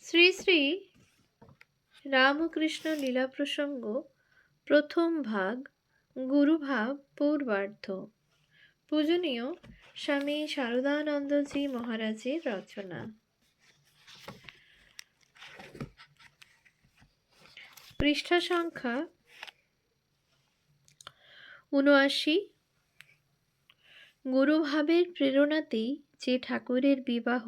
শ্রী শ্রী রামকৃষ্ণ লীলা প্রসঙ্গ প্রথম ভাগ গুরুভাব পূর্বার্ধ। পূজনীয় স্বামী শারদানন্দজি মহারাজের রচনা। পৃষ্ঠা সংখ্যা ৭৯। গুরুভাবের প্রেরণাতেই যে ঠাকুরের বিবাহ,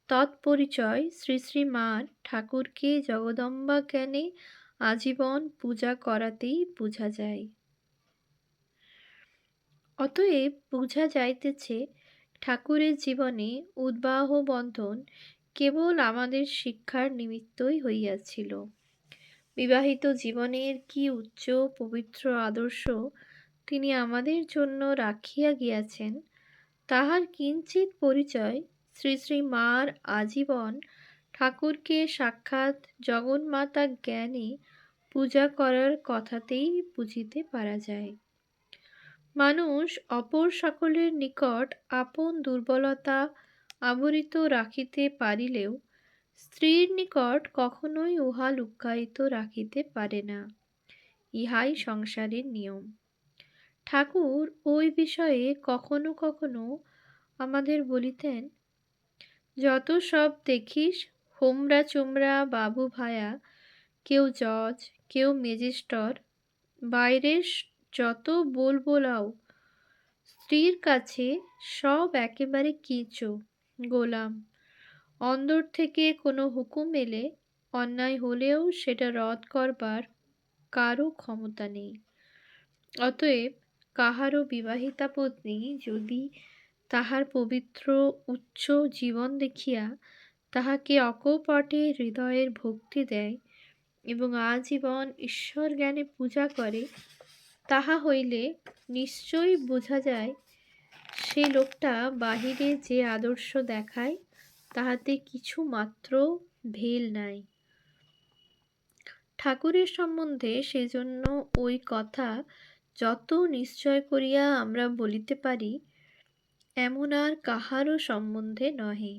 তৎপরিচয় শ্রী শ্রী মার ঠাকুরকে জগদম্বা জ্ঞানে আজীবন পূজা করাতেই বুঝা যায়। অতএব বুঝা যাইতেছে ঠাকুরের জীবনে উদ্বাহ বন্ধন কেবল আমাদের শিক্ষার নিমিত্তই হইয়াছিল। বিবাহিত জীবনের কি উচ্চ পবিত্র আদর্শ তিনি আমাদের জন্য রাখিয়া গিয়াছেন, তাহার কিঞ্চিৎ পরিচয় শ্রী শ্রী মার আজীবন ঠাকুরকে সাক্ষাৎ জগন্মাতা জ্ঞানে পূজা করার কথাতেই বুঝিতে পারা যায়। মানুষ অপর সকলের নিকট আপন দুর্বলতা আবরিত রাখিতে পারিলেও স্ত্রীর নিকট কখনোই উহা লুক্কায়িত রাখিতে পারে না। ইহাই সংসারের নিয়ম। ঠাকুর ওই বিষয়ে কখনো কখনো আমাদের বলিতেন, যত সব দেখিস হোমরা চোমরা বাবু ভায়া, কেউ জজ, কেউ ম্যাজিস্টর, বাইরের যত বোলবোলাও, স্ত্রীর কাছে সব একেবারে কিঁচো, গোলাম। অন্দর থেকে কোনো হুকুম এলে অন্যায় হলেও সেটা রদ করবার কারও ক্ষমতা নেই। অতএব কাহারও বিবাহিতা পত্নী যদি তাহার পবিত্র উচ্চ জীবন দেখিয়া তাহাকে অকপটে হৃদয়ের ভক্তি দেয় এবং আজীবন ঈশ্বর জ্ঞানে পূজা করে, তাহা হইলে নিশ্চয়ই বোঝা যায় সে লোকটা বাহিরে যে আদর্শ দেখায় তাহাতে কিছু মাত্র ভেল নাই। ঠাকুরের সম্বন্ধে সেজন্য ওই কথা যত নিশ্চয় করিয়া আমরা বলিতে পারি, এমন আর কাহারও সম্বন্ধে নহে।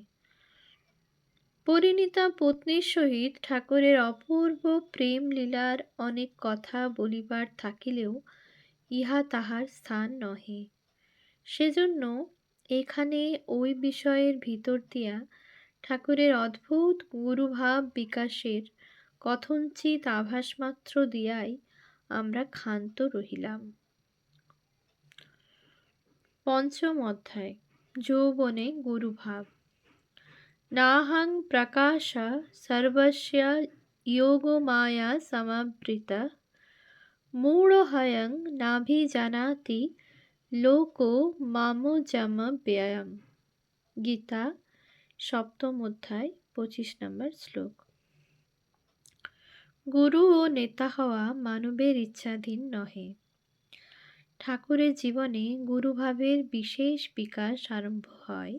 পরিণীতা পত্নীর সহিত ঠাকুরের অপূর্ব প্রেম লীলার অনেক কথা বলিবার থাকিলেও ইহা তাহার স্থান নহে। সেজন্য এখানে ওই বিষয়ের ভিতর দিয়া ঠাকুরের অদ্ভুত গুরুভাব বিকাশের কথঞ্চিত আভাসমাত্র দিয়াই আমরা ক্ষান্ত রহিলাম। পঞ্চম অধ্যায় যৌবনে গুরুভাব। নাহং প্রকাশ সর্বস্য যোগমায়া সমাবৃতা, মূঢ়হয়ং নাভিজানাতি লোকো মামোজমব্যয়ম। গীতা ৭ম অধ্যায় ২৫ নম্বর শ্লোক। গুরু ও নেতা হওয়া মানবের ইচ্ছাধীন নহে। ঠাকুরের জীবনে গুরুভাবের বিশেষ বিকাশ আরম্ভ হয়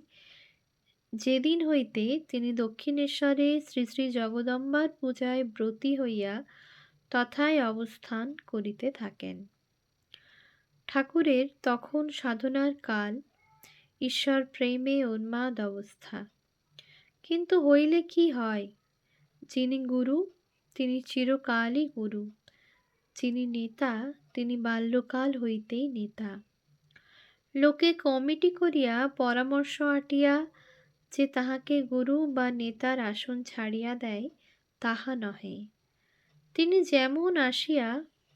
যেদিন হইতে তিনি দক্ষিণেশ্বরে শ্রী শ্রী জগদম্বার পূজায় ব্রতী হইয়া তথায় অবস্থান করিতে থাকেন। ঠাকুরের তখন সাধনার কাল, ঈশ্বর প্রেমে উন্মাদ অবস্থা। কিন্তু হইলে কি হয়, যিনি গুরু তিনি চিরকালই গুরু, যিনি নেতা তিনি বাল্যকাল হইতেই নেতা। লোকে কমিটি করিয়া পরামর্শ আটিয়া যে তাহাকে গুরু বা নেতার আসন ছাড়িয়া দেয়, তাহা নহে। তিনি যেমন আসিয়া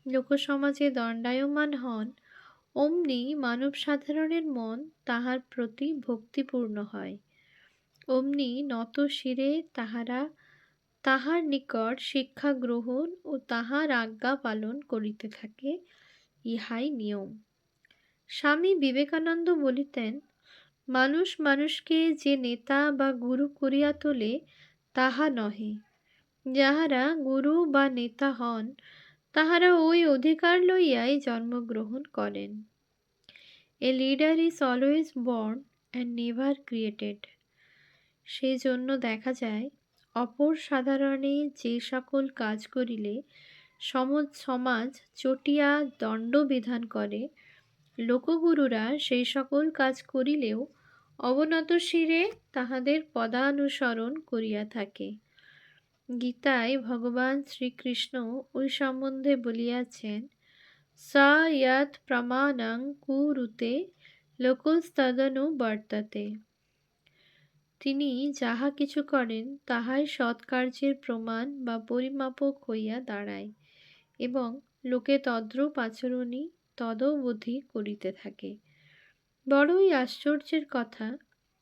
লোকসমাজে দণ্ডায়মান হন, অমনি মানব সাধারণের মন তাহার প্রতি ভক্তিপূর্ণ হয়। অমনি নত শিরে তাহারা তাহার নিকট শিক্ষা গ্রহণ ও তাহার আজ্ঞা পালন করিতে থাকে। ইহাই নিয়ম। স্বামী বিবেকানন্দ বলিতেন, মানুষ মানুষকে যে নেতা বা গুরু করিয়া তোলে তাহা নহে। যাহারা গুরু বা নেতা হন তাহারা ওই অধিকার লইয়াই জন্মগ্রহণ করেন। A leader is always born and never created. সেই জন্য দেখা যায় অপর সাধারণে যে সকল কাজ করিলে সমাজ চটিয়া দণ্ড বিধান করে, লোকগুরুরা সেই সকল কাজ করিলেও অবনত শিরে তাহাদের পদানুসরণ করিয়া থাকে। গীতায় ভগবান শ্রীকৃষ্ণ ওই সম্বন্ধে বলিয়াছেন, সা ইয়াত প্রমাণং কুরুতে লোকস্তদনু বর্ততে। তিনি যাহা কিছু করেন তাহাই সৎকার্যের প্রমাণ বা পরিমাপক হইয়া দাঁড়ায় এবং লোকে তদ্রূপ আচরণই তদবধি করিতে থাকে। বড়ই আশ্চর্যের কথা,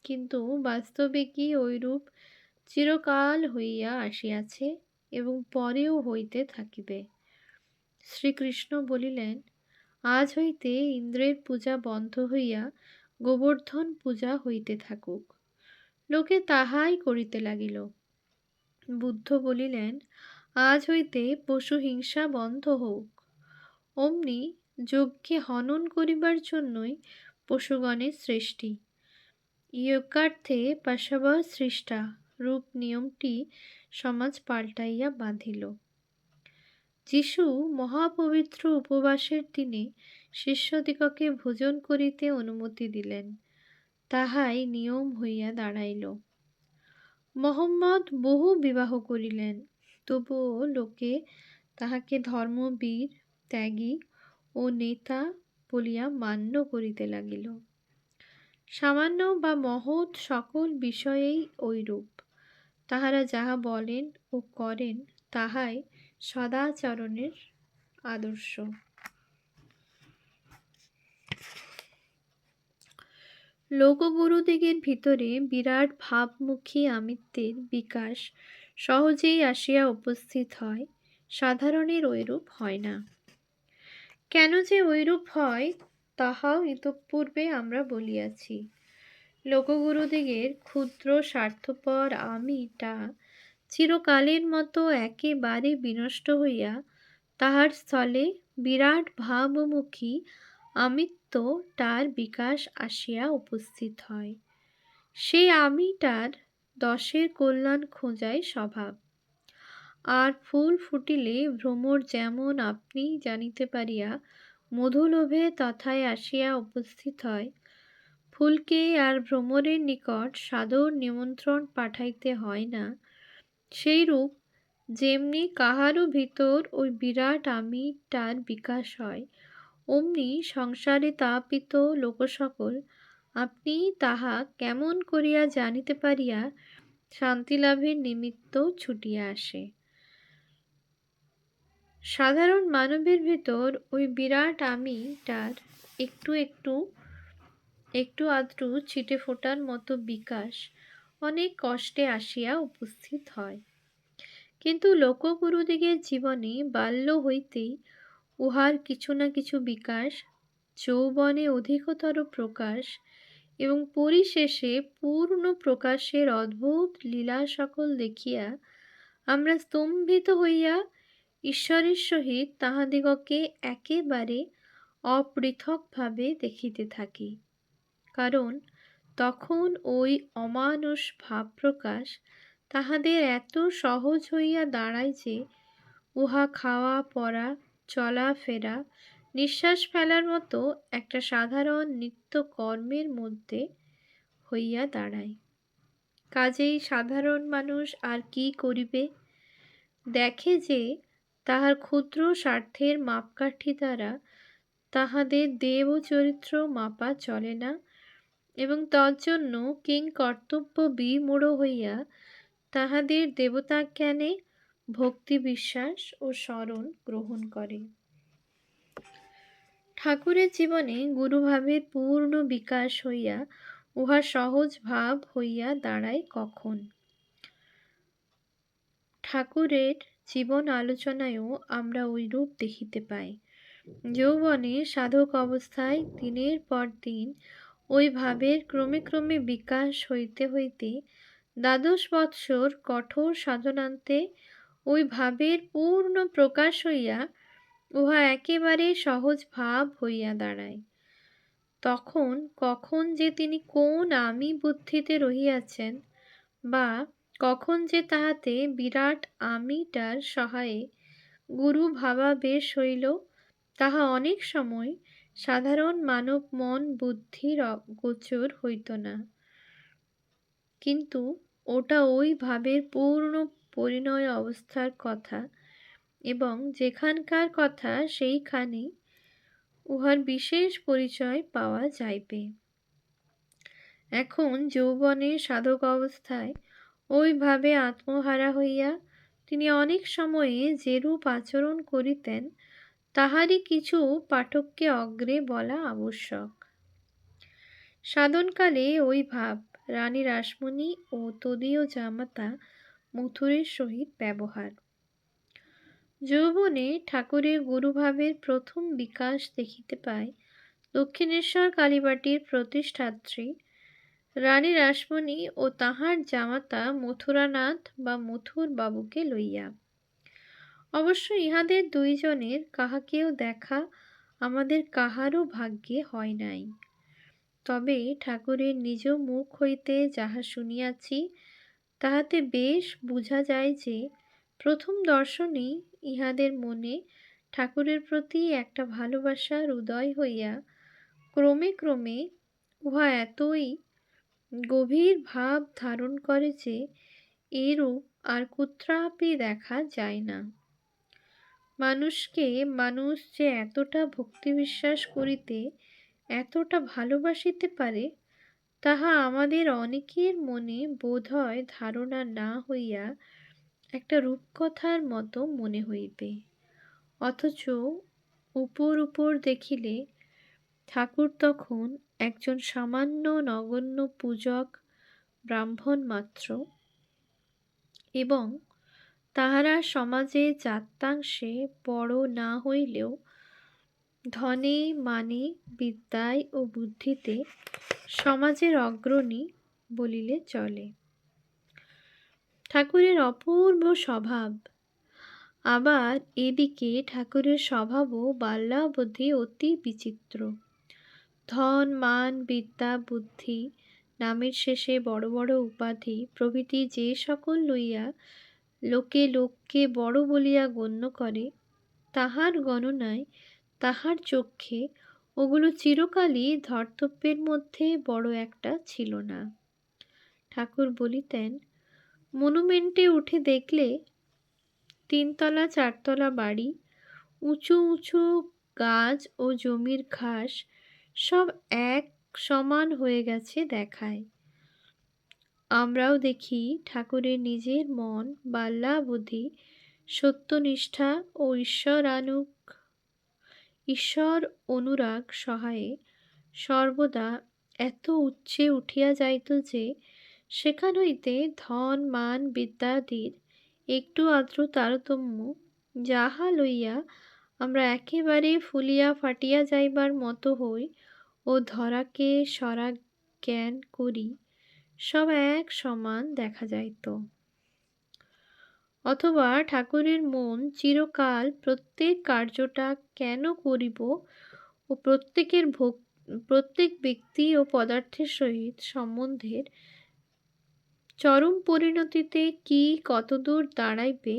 কিন্তু বাস্তবে কি ঐরূপ চিরকাল হইয়া আসিয়াছে এবং পরেও হইতে থাকিবে। শ্রীকৃষ্ণ বলিলেন, আজ হইতে ইন্দ্রের পূজা বন্ধ হইয়া গোবর্ধন পূজা হইতে থাকুক। লোকে তাহাই করিতে লাগিল। বুদ্ধ বলিলেন, আজ হইতে পশু হিংসা বন্ধ হোক। অমনি যজ্ঞে হনন করিবার জন্যই পশুগণের সৃষ্টি। যজ্ঞার্থে পাশব সৃষ্টা রূপ নিয়মটি সমাজ পাল্টাইয়া বাঁধিল। যিশু মহাপবিত্র উপবাসের দিনে শিষ্যদিগকে ভোজন করিতে অনুমতি দিলেন। তাহাই নিয়ম হইয়া দাঁড়াইল। মহম্মদ বহু বিবাহ করিলেন, তবুও লোকে তাহাকে ধর্মবীর, ত্যাগী ও নেতা বলিয়া মান্য করিতে লাগিল। সামান্য বা মহৎ সকল বিষয়েই ঐরূপ। তাহারা যাহা বলেন ও করেন তাহাই সদাচরণের আদর্শ। লোকগুরুদিগের ভিতরে বিরাট ভাবমুখী আমিত্বের বিকাশ সহজেই আসিয়া উপস্থিত হয়, সাধারণের ঐরূপ হয় না। কেন যে ঐরূপ হয় তাহাও ইতঃপূর্বে আমরা বলিয়াছি। লোকগুরুদিগের ক্ষুদ্র স্বার্থপর আমিটা চিরকালের মতো একেবারে বিনষ্ট হইয়া তাহার স্থলে বিরাট ভাবমুখী আমিত্বটার বিকাশ আসিয়া উপস্থিত হয়। সেই আমিটার দশের কল্যাণ খোঁজাই স্বভাব। আর ফুল ফুটিলে ভ্রমর যেমন আপনি জানিতে পারিয়া মধুলোভে তথায় আসিয়া উপস্থিত হয়, ফুলকে আর ভ্রমরের নিকট সাদর নিমন্ত্রণ পাঠাইতে হয় না, সেইরূপ যেমনি কাহারও ভিতর ওই বিরাট আমিটার বিকাশ হয়, অমনি সংসারে তাপিত লোকসকল আপনি তাহা কেমন করিয়া জানিতে পারিয়া শান্তিলাভের নিমিত্ত ছুটিয়া আসে। সাধারণ মানবের ভিতর ওই বিরাট আমিটার একটু আধটু ছিটে ফোটার মতো বিকাশ অনেক কষ্টে আসিয়া উপস্থিত হয়। কিন্তু লোকগুরুদিগের জীবনে বাল্য হইতেই উহার কিছু না কিছু বিকাশ, যৌবনে অধিকতর প্রকাশ এবং পরিশেষে পূর্ণ প্রকাশের অদ্ভুত লীলা সকল দেখিয়া আমরা স্তম্ভিত হইয়া ঈশ্বরের সহিত তাহাদিগকে একেবারে অপৃথকভাবে দেখিতে থাকি। কারণ তখন ওই অমানুষ ভাব প্রকাশ তাহাদের এত সহজ হইয়া দাঁড়ায় যে উহা খাওয়া পরা, চলা ফেরা, নিঃশ্বাস ফেলার মতো একটা সাধারণ নিত্য কর্মের মধ্যে হইয়া দাঁড়ায়। কাজেই সাধারণ মানুষ আর কি করিবে? দেখে যে তাহার ক্ষুদ্র স্বার্থের মাপকাঠি দ্বারা তাহাদের দেব চরিত্র মাপা চলে না এবং তজ্জন্য কিংকর্তব্য বিমূঢ় হইয়া তাহাদের দেবতাজ্ঞানে ভক্তি বিশ্বাস ও শরণ গ্রহণ করে। ঠাকুরের জীবনে গুরুভাবের পূর্ণ বিকাশ হইয়া উহা সহজ ভাব হইয়া দাঁড়ায় কখন? ঠাকুরের জীবন আলোচনায়ও আমরা ঐরূপ দেখিতে পাই। যৌবনে সাধক অবস্থায় দিনের পর দিন ওই ভাবের ক্রমে ক্রমে বিকাশ হইতে হইতে ১২ বৎসর কঠোর সাধনান্তে ওই ভাবের পূর্ণ প্রকাশ হইয়া উহা একেবারে সহজ ভাব হইয়া দাঁড়ায়। তখন কখন যে তিনি কোন আমি বুদ্ধিতে রহিয়াছেন বা কখন যে তাহাতে বিরাট আমিটার সহায়ে গুরু ভাবাবেশ হইল, তাহা অনেক সময় সাধারণ মানব মন বুদ্ধির গোচর হইত না। কিন্তু ওটা ওই ভাবের পূর্ণ পরিণয় অবস্থার কথা, এবং যেখানকার কথা সেইখানে উহার বিশেষ পরিচয় পাওয়া যাইবে। এখন যৌবনের সাধক অবস্থায় ওইভাবে আত্মহারা হইয়া তিনি অনেক সময়ে যেরূপ আচরণ করিতেন, তাহারই কিছু পাঠককে অগ্রে বলা আবশ্যক। সাধনকালে ওই ভাব রানী রাসমণি ও তদীয় জামাতা মথুরের সহিত ব্যবহার। যৌবনে ঠাকুরের গুরুভাবের প্রথম বিকাশ দেখিতে পাই দক্ষিণেশ্বর কালীবাটির প্রতিষ্ঠাত্রী রানী রাসমণি ও তাহার জামাতা মথুরানাথ বা মথুর বাবুকে লইয়া। অবশ্য ইহাদের দুইজনের কাহাকেও দেখা আমাদের কাহারও ভাগ্যে হয় নাই। তবে ঠাকুরের নিজ মুখ হইতে যাহা শুনিয়াছি, তাহাতে বেশ বুঝা যায় যে প্রথম দর্শনেই ইহাদের মনে ঠাকুরের প্রতি একটা ভালোবাসার উদয় হইয়া ক্রমে ক্রমে উহা এতই গভীর ভাব ধারণ করে যে এরূপ আর কুত্রাপি দেখা যায় না। মানুষকে মানুষ যে এতটা ভক্তি বিশ্বাস করিতে, এতটা ভালোবাসিতে পারে, তাহা আমাদের অনেকের মনে বোধহয় ধারণা না হইয়া একটা রূপকথার মতো মনে হইবে। অথচ উপর উপর দেখিলে ঠাকুর তখন একজন সামান্য নগণ্য পূজক ব্রাহ্মণ মাত্র, এবং তাহারা সমাজে জাত্যাংশে বড় না হইলেও ধনে মানে বিদ্যায় ও বুদ্ধিতে সমাজের অগ্রণী বলিলে চলে। ঠাকুরের অপূর্ব স্বভাব। আবার এদিকে ঠাকুরের স্বভাবও বাল্যাবধি অতি বিচিত্র। ধন মান বিদ্যা বুদ্ধি, নামের শেষে বড় বড় উপাধি প্রভৃতি যে সকল লইয়া লোকে লোককে বড় বলিয়া গণ্য করে, তাহার গণনায় তাহার চক্ষে ওগুলো চিরকালই ধর্তব্যের মধ্যে বড় একটা ছিল না। ঠাকুর বলিতেন, মনুমেন্টে উঠে দেখলে 3 তলা 4 তলা বাড়ি, উঁচু উঁচু গাছ ও জমির ঘাস সব এক সমান হয়ে গেছে দেখায়। আমরাও দেখি ঠাকুরের নিজের মন বাল্যাবধি সত্যনিষ্ঠা ও ঈশ্বর অনুরাগ সহায়ে সর্বদা এত উচ্চে উঠিয়া যাইত যে সেখান হইতে ধন মান বিদ্যাদির একটু আদ্র তারতম্য, যাহা লইয়া আমরা একেবারে ফুলিয়া ফাটিয়া যাইবার মতো হই ও ধরাকে সরা জ্ঞান করি, সব এক সমান দেখা যাইত। অথবা ঠাকুরের মন চিরকাল প্রত্যেক কার্যটা কেন করিব ও প্রত্যেক ব্যক্তি ও পদার্থের সহিত সম্বন্ধের চরম পরিণতিতে কি কতদূর দাঁড়াইবে,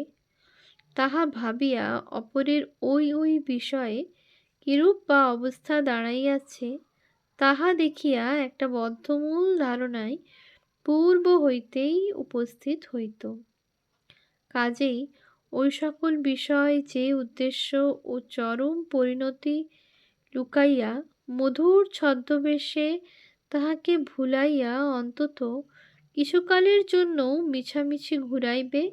তাহা ভাবিয়া অপরের ওই ওই বিষয়ে কিরূপ বা অবস্থা দাঁড়াইয়াছে, তাহা দেখিয়া একটা বদ্ধমূল ধারণায় পূর্ব হইতেই উপস্থিত হইত। কাজেই ওই সকল বিষয় যে উদ্দেশ্য ও চরম পরিণতি লুকাইয়া মধুর ছদ্মবেশে তাহাকে ভুলাইয়া অন্তত কিছুকালের জন্য মিছামিছি ঘুরাইবে,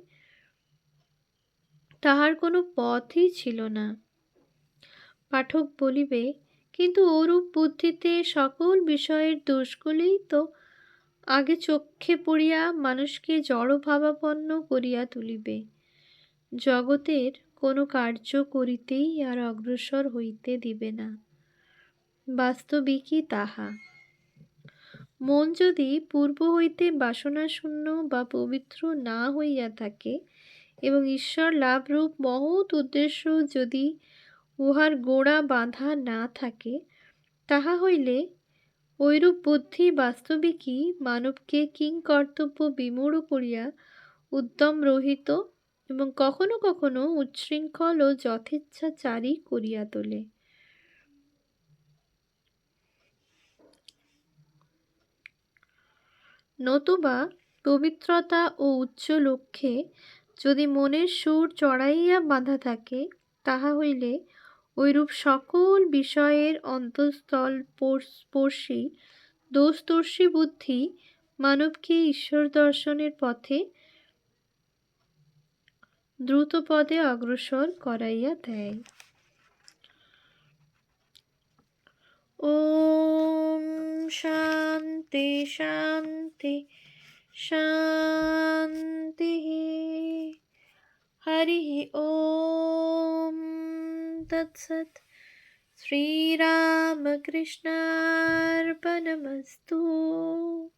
তাহার কোনো পথই ছিল না। পাঠক বলিবে, কিন্তু ওরূপ বুদ্ধিতে সকল বিষয়ের দোষগুলিই তো আগে চক্ষে পড়িয়া মানুষকে জড়ভাবাপন্ন করিয়া তুলিবে, জগতের কোনো কার্য করিতেই আর অগ্রসর হইতে দিবে না। বাস্তবিকই তাহা। মন যদি পূর্ব হইতে বাসনাশূন্য বা পবিত্র না হইয়া থাকে, এবং ঈশ্বর লাভরূপ মহৎ উদ্দেশ্য যদি উহার গোড়া বাঁধা না থাকে, তাহা হইলে ঐরূপ বুদ্ধি বাস্তবিকই মানবকে কিংকর্তব্য বিমূঢ় করিয়া উদ্যম রহিত এবং কখনো কখনো উচ্ছৃঙ্খল ও যথেচ্ছাচারী করিয়া তোলে। নতুবা পবিত্রতা ও উচ্চ লক্ষ্যে যদি মনের সুর চড়াইয়া বাঁধা থাকে, তাহা হইলে ঐরূপ সকল বিষয়ের অন্তঃস্থল স্পর্শী দোষদর্শী বুদ্ধি মানবকে ঈশ্বর দর্শনের পথে দ্রুত পদে অগ্রসর করাইয়া দেয়। ওম শান্তি শান্তি শান্তি। হরি ওম তৎসৎ। শ্রীরামকৃষ্ণার্পণমস্তু।